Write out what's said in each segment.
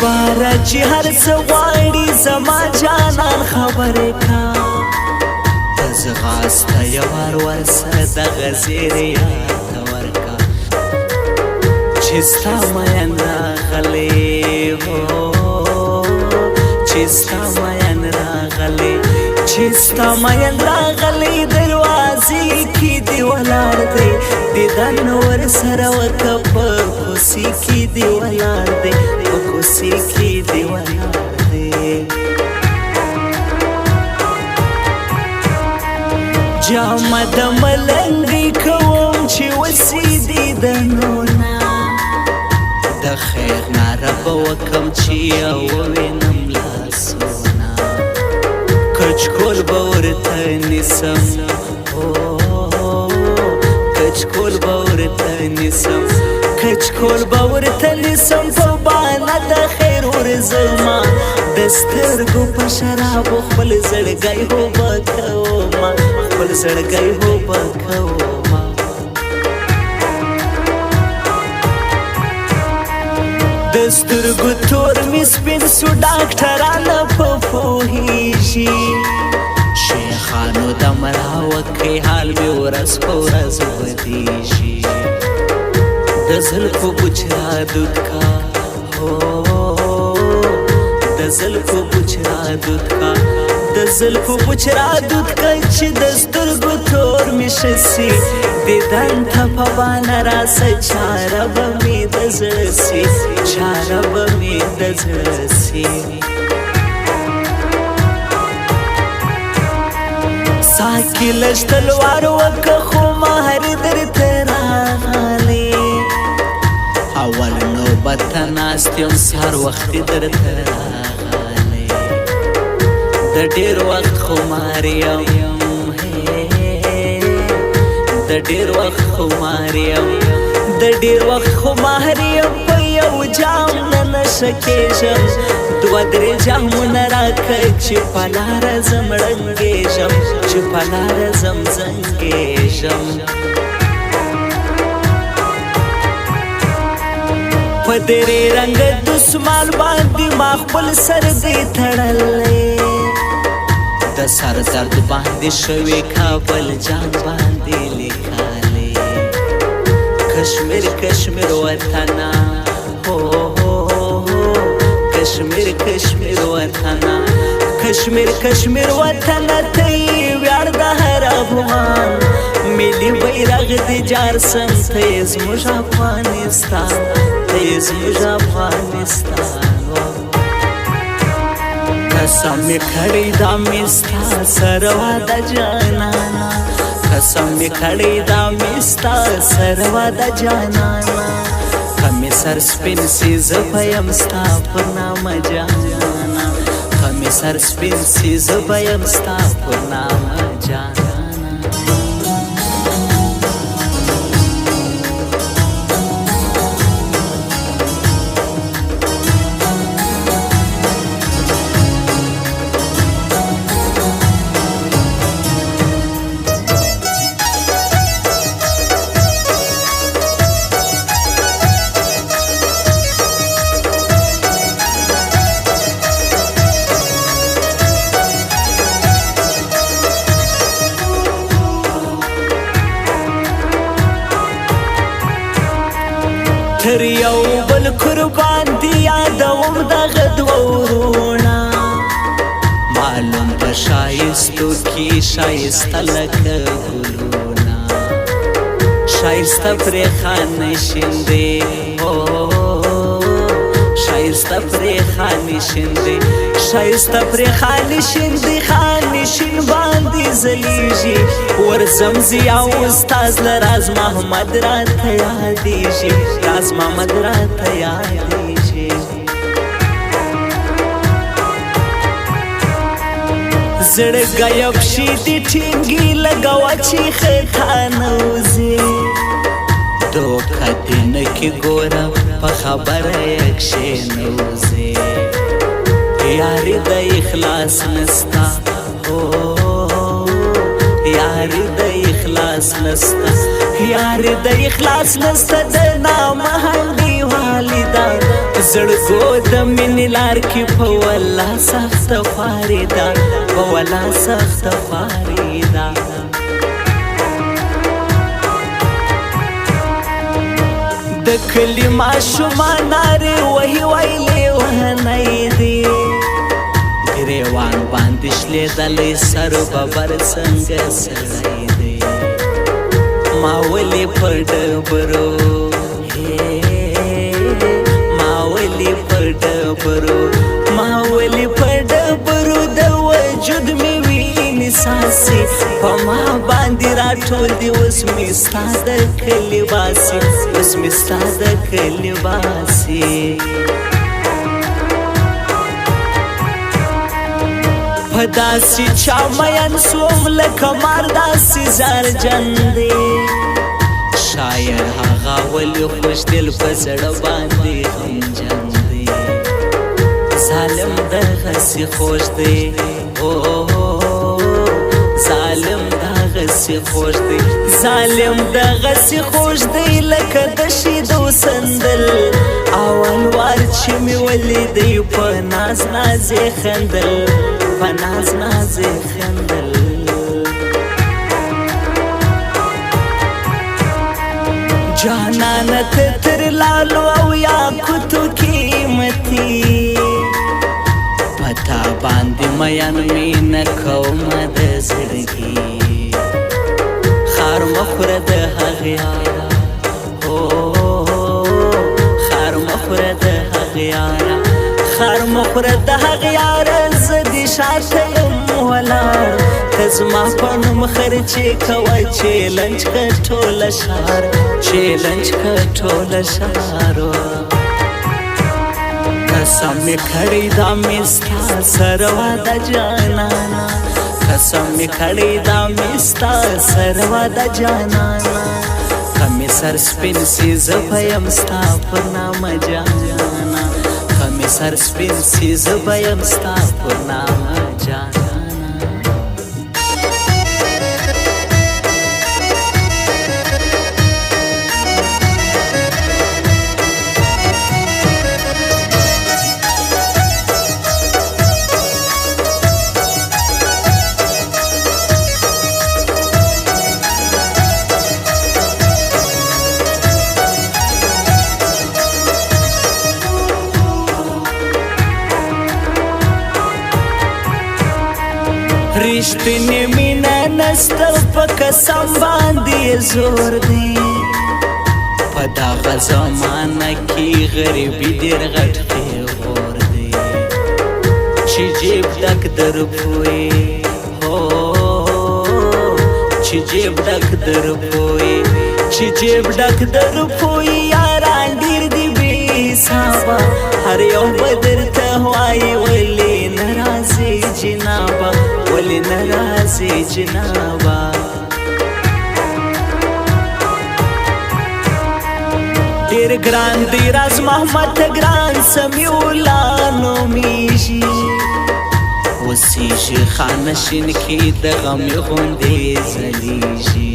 بارا چې هر څه غواړي زما جانان خبرې کا د ځغاسته یو وار ورسه دغه زیرې یاده ورکه چې ستا مین راغلی هو چې ستا مین راغلی چې ستا مین راغلی دروازې کې دې ولاړ دی دیدن ورسره وکه په کوڅې کې دې ولاړ دی په کوڅې کې دې ولاړ دی جامه د ملنګۍ کوم چې وسې دیدنونه د خیر ناره به وکم چې ووینم لاسونه کچکول به ورته نیسم کچکول به ورته نیسم کچکول به ورته نیسم په بانه د خیر ورځما د سترګو په شرابو خپل زړګی هوبه کومه خپل زړګی هوبه کومه د سترګو تور مې سپین سو ډاکټرانه په پوهېږي شیخانو د مراوکۍ حال مې ورځ په ورځ بدېږي د زلفو بچرا دود کا هو د زلفو بچرا دود کا د زلفو بچرا دود کا چې د سترګو تور مې شسي دیدن ته په بانه راسه چاره به مې د زړه سي چاره به مې د زړه سي ساکي لږ تلوار وکه خو مهر درته راغلی اول نوبت ته ناست یم سهار وختي درته راغلی د ډېر وخت خمار یم د ډېر وخت خمار یم د ډېر وخت خمار یم په یو جام نه نشه کېږم دوه درې جامونه راکړه چې په لاره ځم ړنګېږم چې په لاره ځم زنګېږم په درې رنګه دسمال باندې ما خپل سر دی تړلی د سر درد باندې شوی کابل جان باندې لیکلی کشمیر کشمیر وطنه کشمیر کشمیر وطنه کشمیر کشمیر وطنه ته یې ویاړ د هر افغان ملي بیرغ دې جار سم ته یې زموږ افغانستان ته یې زموږ افغانستان قسم مې کړی دا مې ستا سره واده جانانا قسم مې کړی دا مې ستا سره واده جانانا کمې سر سپین سي زه به یم ستا پر نامه جانانا کمې سر سپین سي زه به یم ستا پر نامه جانانا تر یو بل قربان دی یادوم دغه دوه وروڼه معلوم په ښایستو کې ښایسته لکه ګلونه ښایسته پرې خانې شیندې ښایسته پرې خانې شیندې ښایسته پرې خانې شیندې خانې شین باندې ځلیږي ورځم ضیا استاز له راز محمد راته یادېږي راز محمد راته یادېږي زړه غیب شي دې ټینګي لګوه چې خطا نه وځي دوکه دې نه کې ګوره په خبره یې کښېنوځې یاري د اخلاص نستا یاري د اخلاص نستا یاري د اخلاص نستا د نامحلي والدان زړګو د مینې لار کې په والله سخته خواري ده په والله سخته خواري ده د کلي ماشومان نارې وهي ویلې وهنی دي ګریوان باندې شلېدلی سر ببر څنګه سړی دی ما ولې په ډبرو ما ولې په ډبرو د وجود مې وینې ساسې په ما باندې راټول دي اوس مې ستا د کلي باسي اوس مې ستا د کلي باسي په داسې چا مین سوم لکه مار داسې زرجن دی شاید هغه ولې خوش دل په زړه باندې غمجن دی ظالم دغسې خوش دی ظالم دغسې خوش دی ظالم دغسې خوش دی لکه د شیدو سندل اول وار چې مې ولیدی په ناز ناز یې خندل په ناز ناز یې خندل جانانه ته تر لالو او یاقوتو قیمتي پتا باندې مین مینه کومه د زړګي خار مخوره د هغې یاره خار مخوره د هغې یاره خار مخوره د هغې یاره زه دې شاته یم ولاړ ته زما په نوم خرچې کوه چیلنج که ټوله ښار چیلنج که ټوله ښار قسم می کړی دا می ستا سره واده جانانا قسم می کړی دا می ستا سره واده جانانا کمی سر سپین سی زه به یم ستا پر نامه جانانا کمی سر سپین سی زه به یم ستا پر نامه جانانا رښتینې مینه نسته په قسم باندې زور دی په دغه زمانه کې غریبي ډېر غټ پیغور دی چې جیب ډک د روپیو چې جیب ډک د روپیو چې جیب ډک د روپیو یاران ډېر دي بې حسابه هر یو به درته وایي ولې نه راځې جنابه ولې نه راځې جنابه ډېر ګران دی راز محمد ګران سمیولا نومیږي اوسیږي خانشین کې د غمې غوندې ځلیږي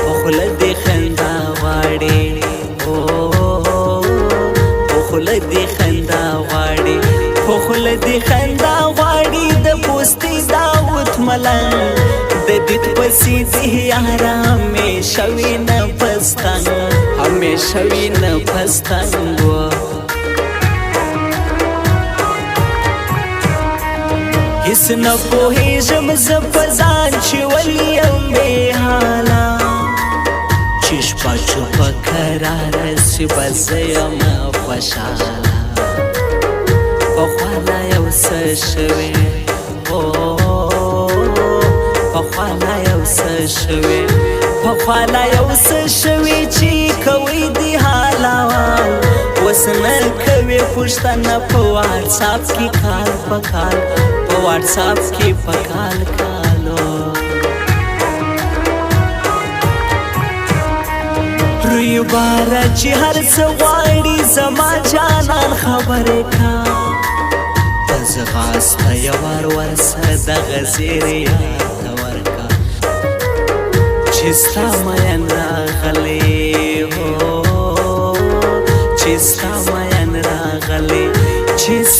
په خوله دې خندا غواړې په خوله دې خندا غواړې په خوله دې خندا غواړي د پوستې داوت ملنګ د دید پسې دې یاره همیشه وي نه پستنګ همیشه وي نه پستنګ هیڅ نه پوهېږم زه په ځان چې ولې یم بې حاله چې شپه چوپه کراره سي به زه یم خوشحاله پخواله یو څه شوې پخواله یو څه شوې پخواله یو څه شوې چې کوي دې حالوال اوس نه کوې پوښتنه په واټساپ کې کال په کال په واټساپ کې په کال کالو روی باره چې هر څه غواړي زما جانان خبرې کا ځغاسته یو وار ورسه دغه زیرې یاده ورکه چې ستا مین راغلی چې ستا مین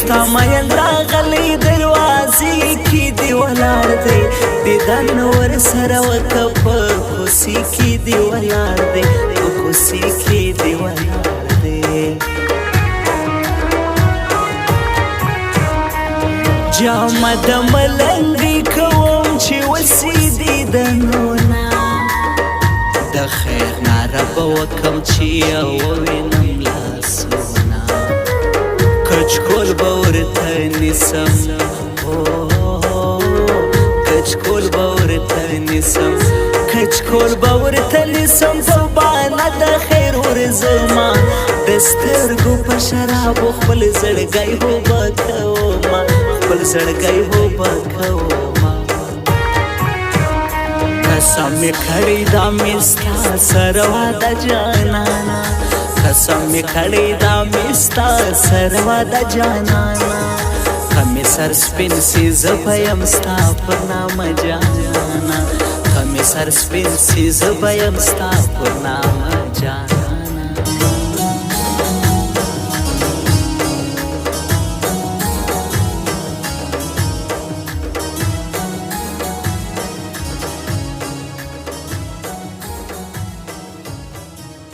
ستا مین راغلی دروازې کې دی ولاړ دی دیدن ورسره وکه په کوڅې کې دی ولاړ دی په کوڅې کې دی ولاړ دی جامه د ملنګې کوم چې وسې دیدنونه د خیر ناره به وکم چې ووینم لاسونه کچکول به ورته نیسم کچکول به ورته نیسم کچکول به ورته نیسم په بانه د خیر ورځما د سترګو په شرابو خپل زړګی هوبه کومه خپل زړګی هوبه کومه قسم می کړی دا مې ستا سره واده جانانا قسم می کړی دا مې ستا سره واده جانانا کمې سر سپین سي زه به یم ستا پر نامه جانانا کمې سر سپین سي زه به یم ستا پر نامه جانانا